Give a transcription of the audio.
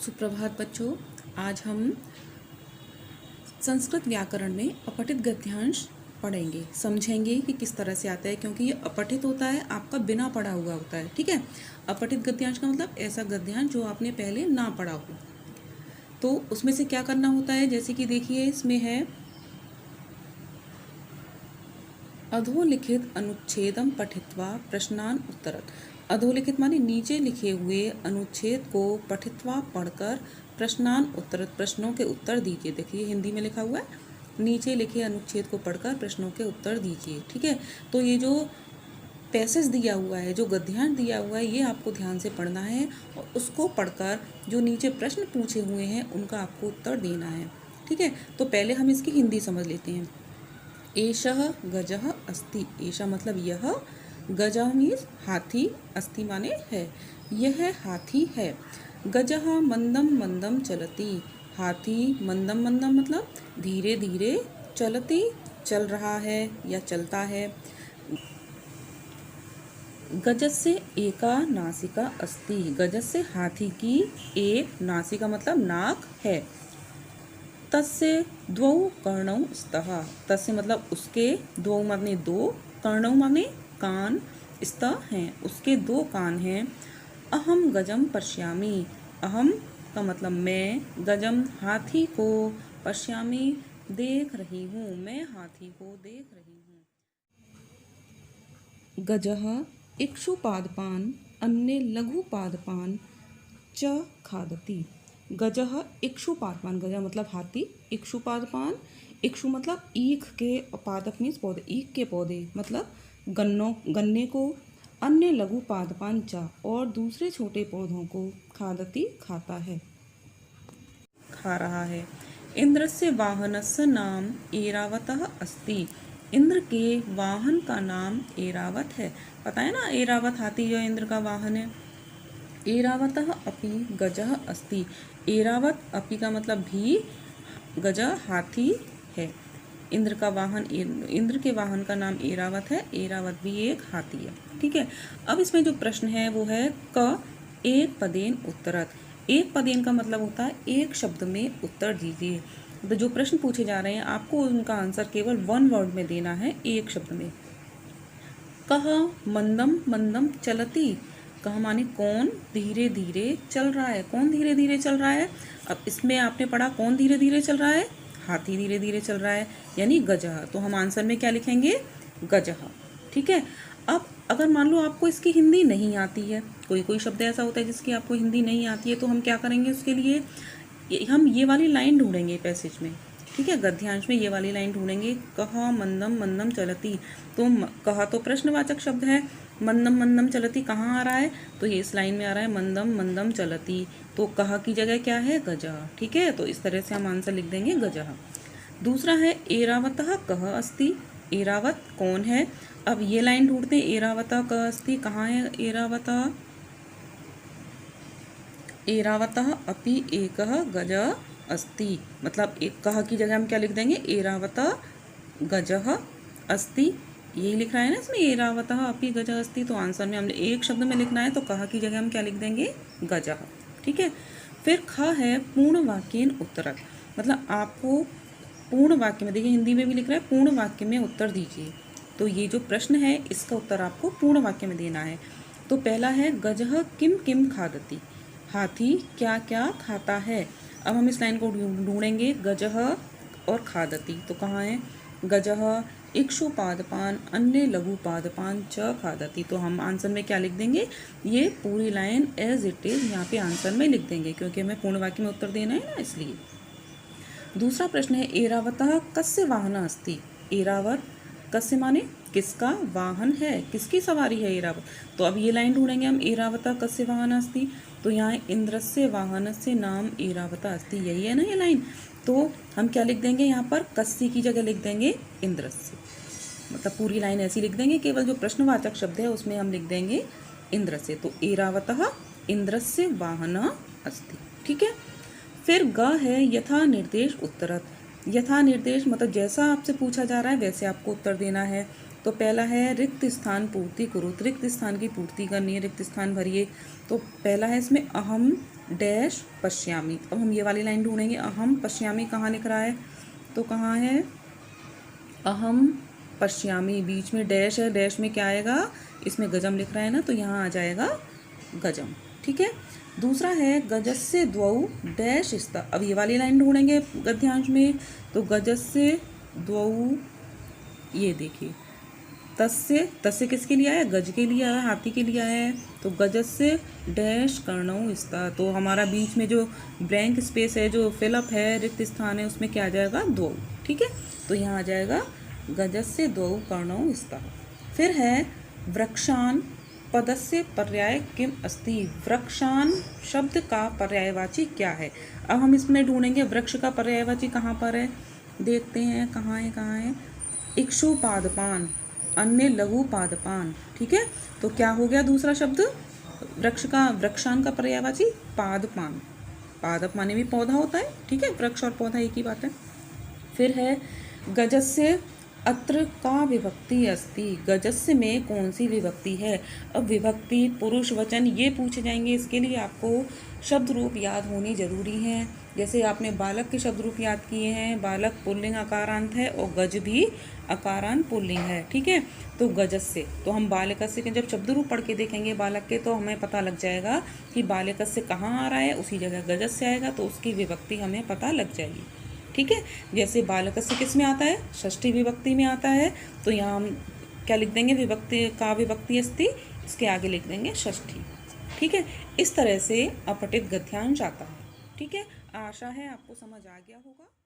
सुप्रभात बच्चों। आज हम संस्कृत व्याकरण में अपठित गद्यांश पढ़ेंगे, समझेंगे कि किस तरह से आता है, क्योंकि ये अपठित होता है, आपका बिना पढ़ा हुआ होता है। ठीक है, अपठित गद्यांश का मतलब ऐसा गद्यांश जो आपने पहले ना पढ़ा हो। तो उसमें से क्या करना होता है, जैसे कि देखिए इसमें है अधोलिखित अनुच्छेदम पठित्वा प्रश्नान उत्तरत। अधोलिखित माने नीचे लिखे हुए अनुच्छेद को पठित्वा पढ़कर प्रश्नान उत्तरत, प्रश्नों के उत्तर दीजिए। देखिए हिंदी में लिखा हुआ है, नीचे लिखे अनुच्छेद को पढ़कर प्रश्नों के उत्तर दीजिए। ठीक है, तो ये जो पैसेज दिया हुआ है, जो गद्यांश दिया हुआ है, ये आपको ध्यान से पढ़ना है और उसको पढ़कर जो नीचे प्रश्न पूछे हुए हैं उनका आपको उत्तर देना है। ठीक है, तो पहले हम इसकी हिंदी समझ लेते हैं। एषः गजः अस्ति, एषा मतलब यह, गजः मीन्स हाथी, अस्ति माने है, यह हाथी है। गजः मंदम मंदम चलति, हाथी मंदम मंदम मतलब धीरे धीरे, चलति चल रहा है या चलता है। गजस्य एका नासिका अस्ति, गजस्य हाथी की एक नासिका मतलब नाक है। तस्य द्वौ कर्णौ स्तः, तस्य मतलब उसके, द्वौ माने दो, कर्णौ माने कान, स्तः हैं उसके दो कान हैं। अहम गजम पश्यामि, अहम का मतलब मैं, गजम हाथी को, पश्यामि देख रही हूँ, मैं हाथी को देख रही हूँ। गजः इक्षुपादपान अन्य लघुपादपान च खादति। गजः इक्षुपादपान, गजा मतलब हाथी, इक्षुपादपान, इक्षु मतलब ईख के, पादप मीन्स पौधे, ईख के पौधे मतलब गन्ने को, अन्य लघु पादपान च और दूसरे छोटे पौधों को, खादति खाता है, खा रहा है। इंद्रस्य वाहनस्य नाम ऐरावतः अस्ति, इंद्र के वाहन का नाम ऐरावत है। पता है ना, ऐरावत हाथी जो इंद्र का वाहन है। ऐरावतः अपि गजः अस्ति, ऐरावत अपि का मतलब भी, गजः हाथी है। इंद्र का वाहन, इंद्र के वाहन का नाम ऐरावत है, ऐरावत भी एक हाथी है। ठीक है, अब इसमें जो प्रश्न है वो है क एक पदेन उत्तरत। एक पदेन का मतलब होता है एक शब्द में उत्तर दीजिए। तो जो प्रश्न पूछे जा रहे हैं आपको उनका आंसर केवल वन वर्ड में देना है, एक शब्द में। कह मंदम मंदम चलती, कह माने कौन धीरे धीरे चल रहा है, कौन धीरे धीरे चल रहा है। अब इसमें आपने पढ़ा कौन धीरे धीरे चल रहा है, हाथी धीरे धीरे चल रहा है, यानी गजह। तो हम आंसर में क्या लिखेंगे, गजह। ठीक है, अब अगर मान लो आपको इसकी हिंदी नहीं आती है, कोई कोई शब्द ऐसा होता है जिसकी आपको हिंदी नहीं आती है, तो हम क्या करेंगे उसके लिए, हम ये वाली लाइन ढूंढेंगे पैसेज में। ठीक है, गद्यांश में ये वाली लाइन ढूंढेंगे, कहा मंदम मंदम चलती। तो कहा तो प्रश्नवाचक शब्द है, मंदम मंदम चलती कहाँ आ रहा है, तो ये इस लाइन में आ रहा है, मंदम मंदम चलती। तो कहा की जगह क्या है, गजह। ठीक है, तो इस तरह से हम आंसर लिख देंगे गजह। दूसरा है ऐरावतः कः अस्ति, ऐरावत कौन है। अब ये लाइन ढूंढते हैं, ऐरावतः कः अस्ति, कहाँ है ऐरावतः, ऐरावतः अपि एकः गजः अस्ति, मतलब एक कह की जगह हम क्या लिख देंगे, ऐरावतः गजः अस्ति। यही लिख रहा है ना इसमें, ऐरावतः अपि गजः अस्ति। तो आंसर में हमने एक शब्द में लिखना है, तो कह की जगह हम क्या लिख देंगे, गजः। ठीक है, फिर ख है पूर्ण वाक्येन उत्तरत, मतलब आपको पूर्ण वाक्य में, देखिए हिंदी में भी लिख रहा है पूर्ण वाक्य में उत्तर दीजिए। तो ये जो प्रश्न है इसका उत्तर आपको पूर्ण वाक्य में देना है। तो पहला है गजः किम किम खादति, हाथी क्या क्या खाता है। अब हम इस लाइन को ढूंढेंगे, गजः और खादति, तो कहाँ है, गजः इक्षुपादपान अन्य लघु पादपान च खादति। तो हम आंसर में क्या लिख देंगे, ये पूरी लाइन एज इट इज यहाँ पे आंसर में लिख देंगे, क्योंकि हमें पूर्ण वाक्य में उत्तर देना है ना, इसलिए। दूसरा प्रश्न है ऐरावतः कस्य वाहन अस्ति, ऐरावत कस्य माने किसका वाहन है, किसकी सवारी है ऐरावत। तो अब ये लाइन ढूंढेंगे हम, ऐरावतः कस्य वाहन अस्ति, तो यहाँ इंद्रस्य वाहनस्य नाम ऐरावतः अस्ति, यही है ना ये लाइन। तो हम क्या लिख देंगे यहाँ पर, कस्य की जगह लिख देंगे इंद्रस्य, मतलब पूरी लाइन ऐसी लिख देंगे, केवल जो प्रश्नवाचक शब्द है उसमें हम लिख देंगे इंद्रस्य। तो ऐरावतः इंद्रस्य वाहन अस्ति। ठीक है, फिर ग है यथा निर्देश उत्तरत, यथा निर्देश मतलब जैसा आपसे पूछा जा रहा है वैसे आपको उत्तर देना है। तो पहला है रिक्त स्थान पूर्ति कुरुत, रिक्त स्थान की पूर्ति करनी है, रिक्त स्थान भरिए। तो पहला है इसमें अहम डैश पश्यामि। अब हम ये वाली लाइन ढूंढेंगे, अहम पश्यामि कहाँ लिख रहा है, तो कहाँ है, अहम पश्यामि, बीच में डैश है, डैश में क्या आएगा, इसमें गजम लिख रहा है ना, तो यहाँ आ जाएगा गजम। ठीक है। दूसरा है गजस्य द्वौ डैश स्तः। अब ये वाली लाइन ढूंढेंगे गद्यांश में, तो गजस्य द्वौ, ये देखिए, तस्य, तस्य किसके लिए आया, गज के लिए आया, हाथी के लिए आया है, तो गजस्य डैश कर्णौ स्तः। तो हमारा बीच में जो ब्लैंक स्पेस है, जो फिलअप है, रिक्त स्थान है, उसमें क्या आ जाएगा, द्वौ। ठीक है, तो यहाँ आ जाएगा गजस्य द्वौ कर्णौ स्तः। फिर है वृक्षान पदस्य पर्याय किम अस्ति। वृक्षान शब्द का पर्यायवाची क्या है। अब हम इसमें ढूंढेंगे वृक्ष का पर्यायवाची कहाँ पर है, देखते हैं कहाँ है, कहाँ है, इक्षु पादपान, अन्य लघु पादपान। ठीक है, तो क्या हो गया दूसरा शब्द वृक्ष का, वृक्षान का पर्यायवाची पादपान। पादप माने भी पौधा होता है। ठीक है, वृक्ष और पौधा एक ही बात है। फिर है गजस्य अत्र का विभक्ति अस्ति। गजस्य में कौन सी विभक्ति है। अब विभक्ति, पुरुष, वचन ये पूछे जाएंगे, इसके लिए आपको शब्द रूप याद होने जरूरी हैं। जैसे आपने बालक के शब्द रूप याद किए हैं, बालक पुल्लिंग अकारांत है और गज भी अकारांत पुल्लिंग है। ठीक है, तो गजस्य, तो हम बालकस्य के जब शब्द रूप पढ़ के देखेंगे बालक के, तो हमें पता लग जाएगा कि बालकस्य कहाँ आ रहा है, उसी जगह गजस्य आएगा, तो उसकी विभक्ति हमें पता लग जाएगी। ठीक है, जैसे बालकस्य किस में आता है, षष्ठी विभक्ति में आता है, तो यहाँ हम क्या लिख देंगे, विभक्ति का विभक्ति अस्ति, इसके आगे लिख देंगे षष्ठी। ठीक है, इस तरह से अपठित गद्यांश आता है। ठीक है, आशा है आपको समझ आ गया होगा।